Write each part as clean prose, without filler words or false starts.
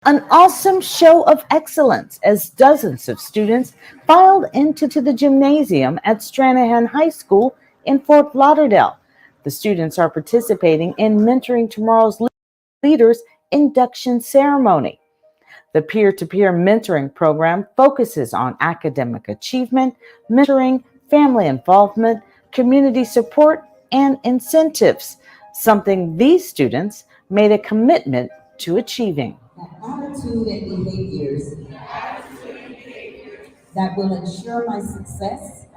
An awesome show of excellence as dozens of students filed into the gymnasium at Stranahan High School in Fort Lauderdale. The students are participating in Mentoring Tomorrow's Leaders induction ceremony. The peer to peer mentoring program focuses on academic achievement, mentoring, family involvement, community support, and incentives, something these students made a commitment to achieving. Attitude and behaviors that will ensure my success.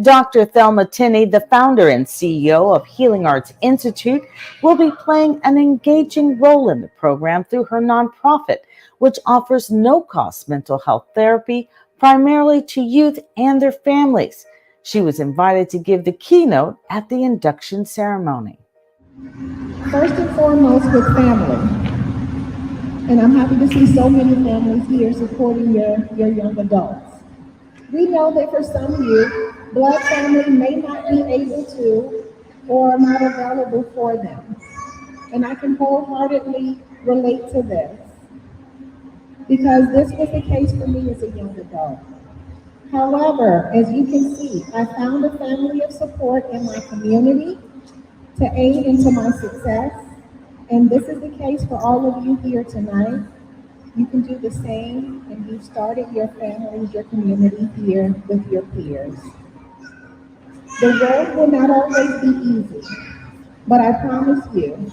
Dr. Thelma Tinney, the founder and CEO of Healing Arts Institute, will be playing an engaging role in the program through her nonprofit, which offers no-cost mental health therapy primarily to youth and their families. She was invited to give the keynote at the induction ceremony. First and foremost with family. And I'm happy to see so many families here supporting your young adults. We know that for some youth, blood family may not be able to or not available for them. And I can wholeheartedly relate to this because this was the case for me as a young adult. However, as you can see, I found a family of support in my community to aid into my success. And this is the case for all of you here tonight. You can do the same, and you've started your families, your community here with your peers. The road will not always be easy, but I promise you,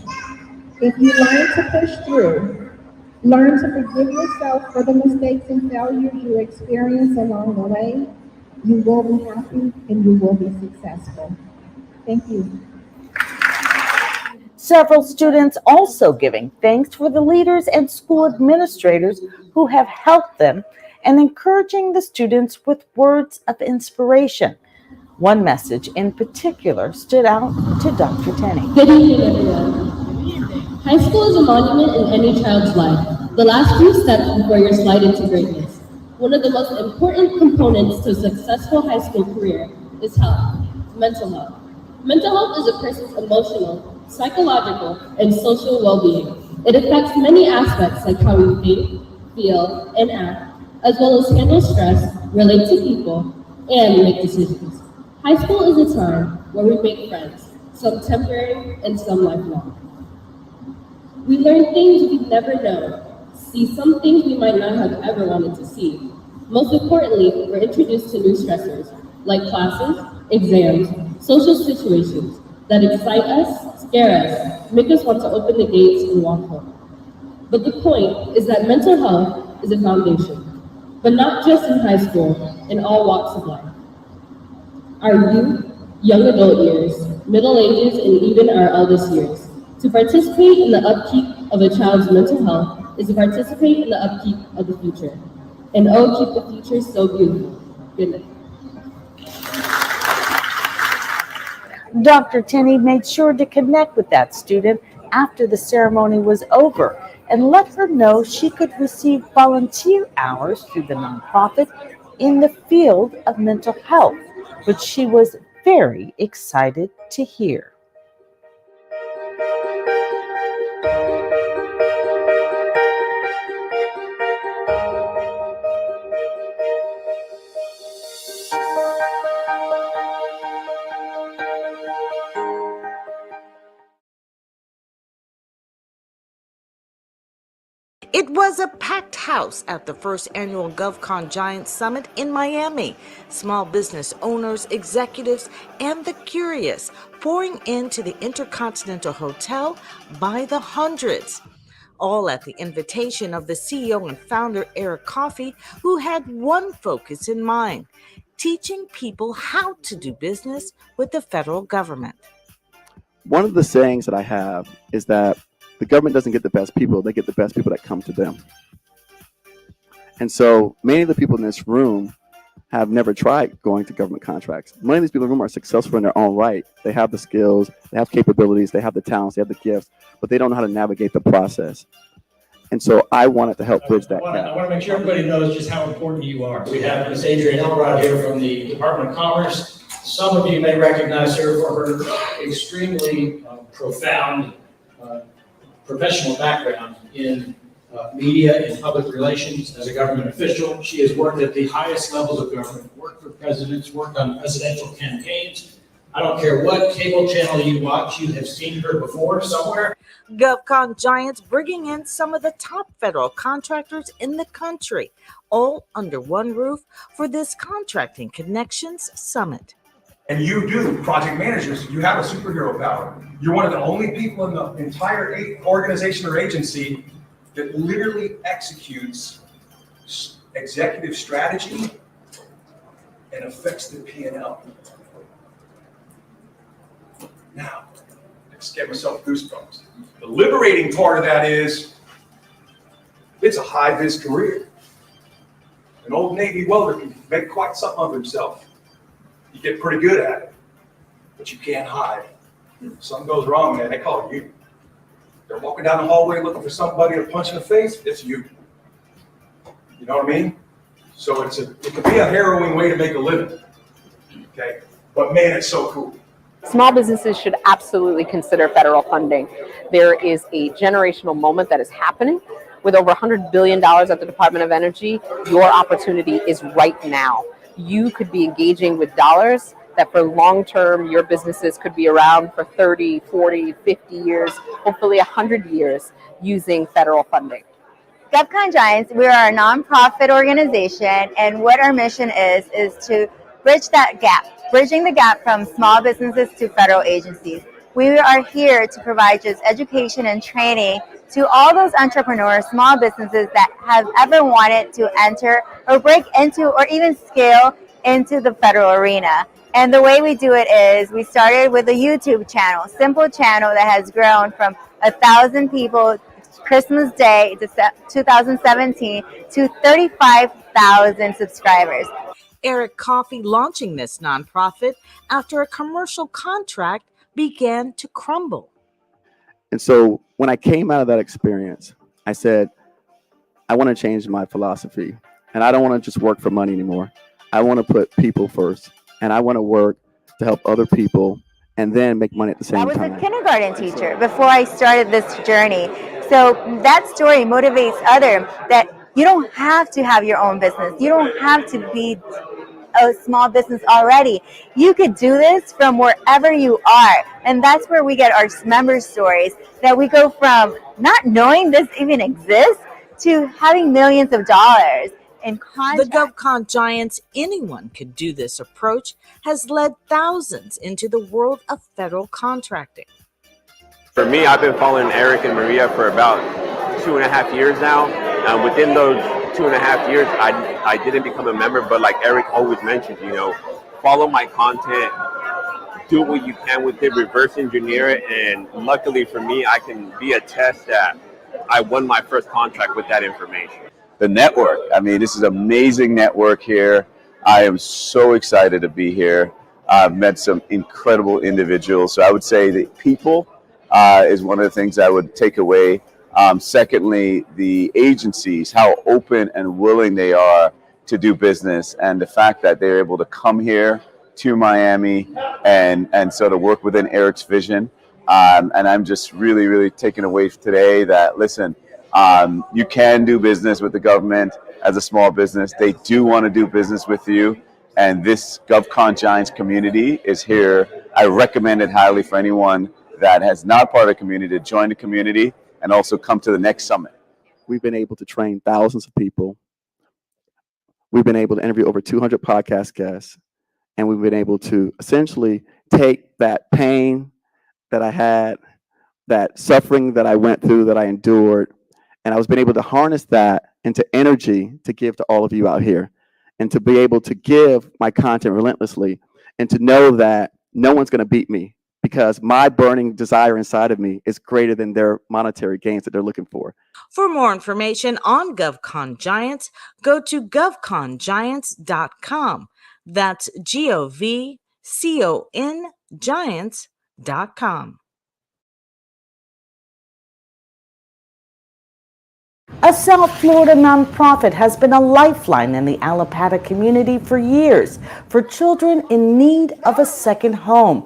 if you learn to push through, learn to forgive yourself for the mistakes and failures you experience along the way, you will be happy and you will be successful. Thank you. Several students also giving thanks for the leaders and school administrators who have helped them and encouraging the students with words of inspiration. One message in particular stood out to Dr. Tenney. Good evening, everyone. High school is a monument in any child's life, the last few steps before your slide into greatness. One of the most important components to a successful high school career is health, mental health. Mental health is a person's emotional, psychological, and social well-being. It affects many aspects like how we think, feel, and act, as well as handle stress, relate to people, and make decisions. High school is a time where we make friends, some temporary and some lifelong. We learn things we've never known, see some things we might not have ever wanted to see. Most importantly, we're introduced to new stressors, like classes, exams, social situations that excite us, scare us, make us want to open the gates and walk home. But the point is that mental health is a foundation, but not just in high school, in all walks of life. Our youth, young adult years, middle ages, and even our eldest years. To participate in the upkeep of a child's mental health is to participate in the upkeep of the future. And oh, keep the future so beautiful. Good night. Dr. Tenney made sure to connect with that student after the ceremony was over and let her know she could receive volunteer hours through the nonprofit in the field of mental health, which she was very excited to hear. It was a packed house at the first annual GovCon Giants Summit in Miami. Small business owners, executives, and the curious pouring into the Intercontinental Hotel by the hundreds. All at the invitation of the CEO and founder Eric Coffey, who had one focus in mind: teaching people how to do business with the federal government. One of the sayings that I have is that the government doesn't get the best people, they get the best people that come to them. And so many of the people in this room have never tried going to government contracts. Many of these people in the room are successful in their own right. They have the skills, they have capabilities, they have the talents, they have the gifts, but they don't know how to navigate the process. And so I wanted to help bridge that gap. I want to make sure everybody knows just how important you are. We have Ms. Adrienne Elrod here from the Department of Commerce. Some of you may recognize her for her extremely profound professional background in media and public relations as a government official. She has worked at the highest levels of government, worked for presidents, worked on presidential campaigns. I don't care what cable channel you watch, you have seen her before somewhere. GovCon Giants bringing in some of the top federal contractors in the country, all under one roof for this Contracting Connections Summit. And you do, project managers, you have a superhero power. You're one of the only people in the entire organization or agency that literally executes executive strategy and affects the P&L. Now, I just gave myself goosebumps. The liberating part of that is, it's a high-vis career. An old Navy welder can make quite something of himself. You get pretty good at it, but you can't hide. If something goes wrong, man, they call you. They're walking down the hallway looking for somebody to punch in the face, it's you. You know what I mean? So it could be a harrowing way to make a living, okay? But man, it's so cool. Small businesses should absolutely consider federal funding. There is a generational moment that is happening. With over $100 billion at the Department of Energy, your opportunity is right now. You could be engaging with dollars that for long term, your businesses could be around for 30, 40, 50 years, hopefully 100 years using federal funding. GovCon Giants, we are a nonprofit organization, and what our mission is to bridge that gap, bridging the gap from small businesses to federal agencies. We are here to provide just education and training to all those entrepreneurs, small businesses that have ever wanted to enter or break into or even scale into the federal arena. And the way we do it is we started with a YouTube channel, simple channel that has grown from 1,000 people Christmas Day 2017 to 35,000 subscribers. Eric Coffey launching this nonprofit after a commercial contract began to crumble. And so when I came out of that experience, I said, I want to change my philosophy. And I don't want to just work for money anymore. I want to put people first. And I want to work to help other people and then make money at the same time. I was a kindergarten teacher before I started this journey. So that story motivates others that you don't have to have your own business. You don't have to be a small business already. You could do this from wherever you are. And that's where we get our member stories, that we go from not knowing this even exists to having millions of dollars in contracts. The GovCon Giants, anyone could do this approach, has led thousands into the world of federal contracting. For me, I've been following Eric and Maria for about 2.5 years now. Within those 2.5 years, I didn't become a member, but like Eric always mentioned, follow my content, do what you can with it, reverse engineer it, and luckily for me, I can be a test that I won my first contract with that information. The network, this is an amazing network here. I am so excited to be here. I've met some incredible individuals. So I would say that people is one of the things I would take away. Secondly, the agencies, how open and willing they are to do business, and the fact that they're able to come here to Miami and sort of work within Eric's vision. And I'm just really, really taken away today that, listen, you can do business with the government as a small business. They do want to do business with you. And this GovCon Giants community is here. I recommend it highly for anyone that has not part of the community to join the community and also come to the next summit. We've been able to train thousands of people. We've been able to interview over 200 podcast guests. And we've been able to essentially take that pain that I had, that suffering that I went through, that I endured, and I was been able to harness that into energy to give to all of you out here, and to be able to give my content relentlessly, and to know that no one's going to beat me, because my burning desire inside of me is greater than their monetary gains that they're looking for. For more information on GovCon Giants, go to govcongiants.com. That's GOVCON Giants.com. A South Florida nonprofit has been a lifeline in the Allapattah community for years for children in need of a second home.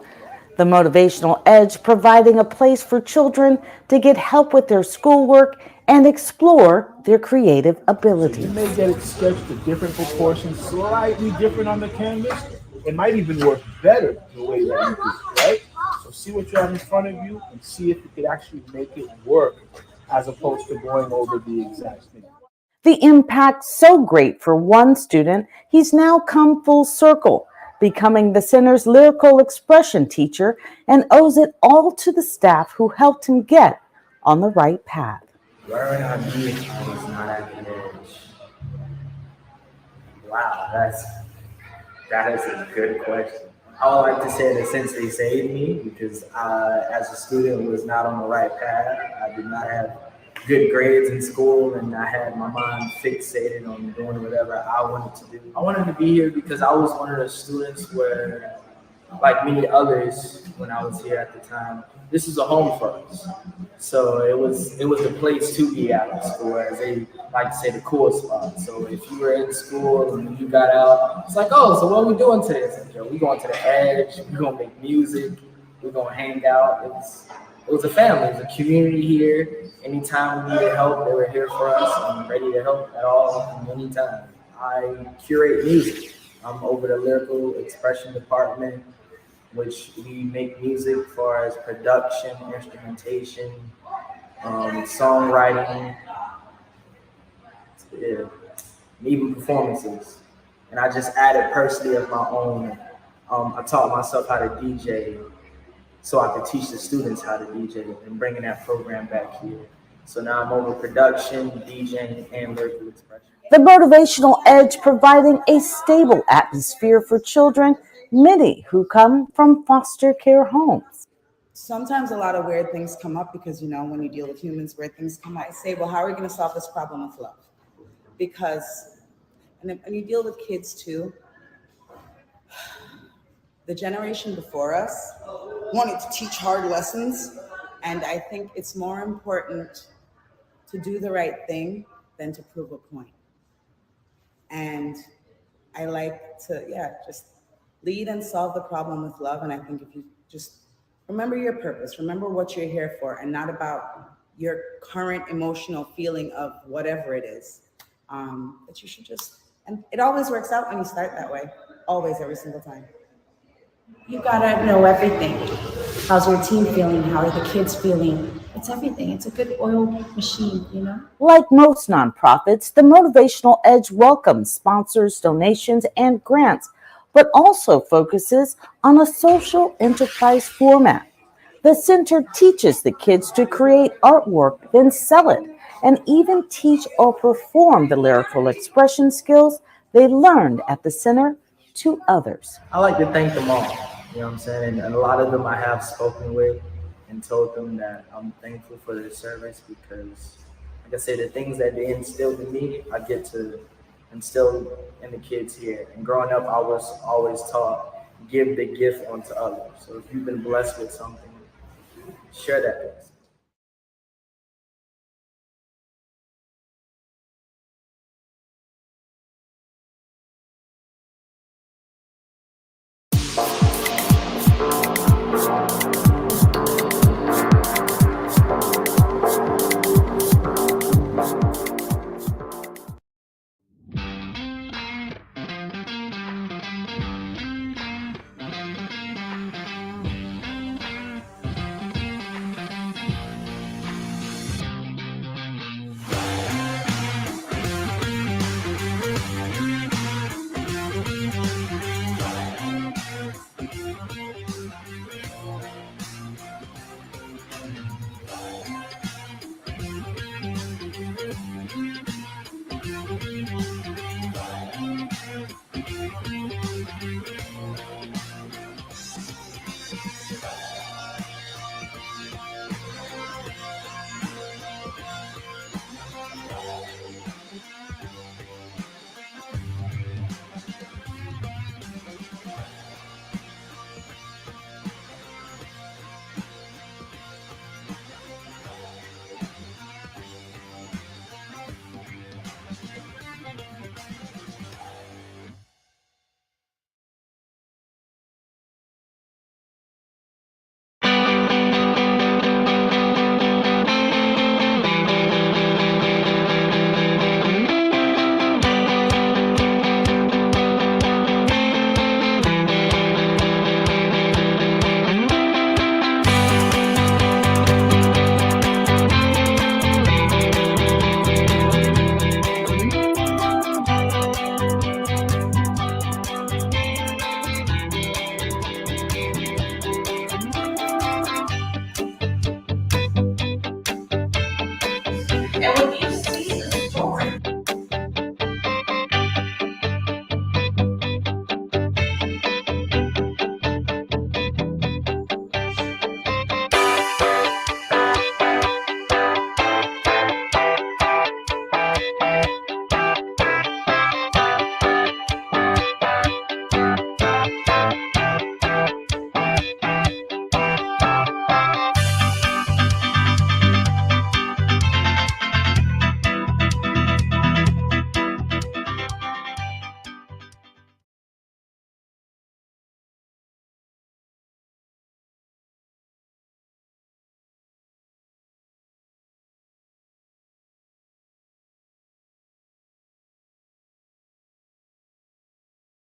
The Motivational Edge providing a place for children to get help with their schoolwork and explore their creative You abilities. may get it sketched to different proportions, slightly different on the canvas. It might even work better the way that you do it, right? So see what you have in front of you and see if you could actually make it work as opposed to going over the exact thing. The impact so great for one student, he's now come full circle, becoming the center's lyrical expression teacher, and owes it all to the staff who helped him get on the right path. Where would I be if I was not at the edge? Wow, that is a good question. I would like to say that since they saved me, because as a student was not on the right path, I did not have good grades in school, and I had my mind fixated on doing whatever I wanted to do. I wanted to be here because I was one of the students where, like many others when I was here at the time, this is a home for us. So it was the place to be at school, as they like to say, the cool spot. So if you were in school and when you got out, it's like, oh, so what are we doing today? It's like, yo, we going to the edge, we gonna make music, we gonna hang out. It was a family, it was a community here. Anytime we needed help, they were here for us and ready to help at all, anytime. I curate music. I'm over the lyrical expression department, which we make music for as production, instrumentation, songwriting, yeah, and even performances. And I just added personally of my own. I taught myself how to DJ so I could teach the students how to DJ and bringing that program back here. So now I'm over production, DJing, and lyrical expression. The Motivational Edge providing a stable atmosphere for children, many who come from foster care homes. Sometimes a lot of weird things come up because, when you deal with humans, weird things come up. I say, well, how are we going to solve this problem with love? Because, and then when you deal with kids too, the generation before us wanted to teach hard lessons. And I think it's more important to do the right thing than to prove a point. And I like to, just lead and solve the problem with love. And I think if you just remember your purpose, remember what you're here for, and not about your current emotional feeling of whatever it is, that you should just, and it always works out when you start that way, always, every single time. You gotta know everything. How's your team feeling? How are the kids feeling? It's everything. It's a good oiled machine, Like most nonprofits, the Motivational Edge welcomes sponsors, donations, and grants, but also focuses on a social enterprise format. The center teaches the kids to create artwork, then sell it, and even teach or perform the lyrical expression skills they learned at the center to others. I like to thank them all, you know what I'm saying? And a lot of them I have spoken with and told them that I'm thankful for their service because, like I said, the things that they instilled in me, I get to instill in the kids here. And growing up, I was always taught, give the gift onto others. So if you've been blessed with something, share that with us.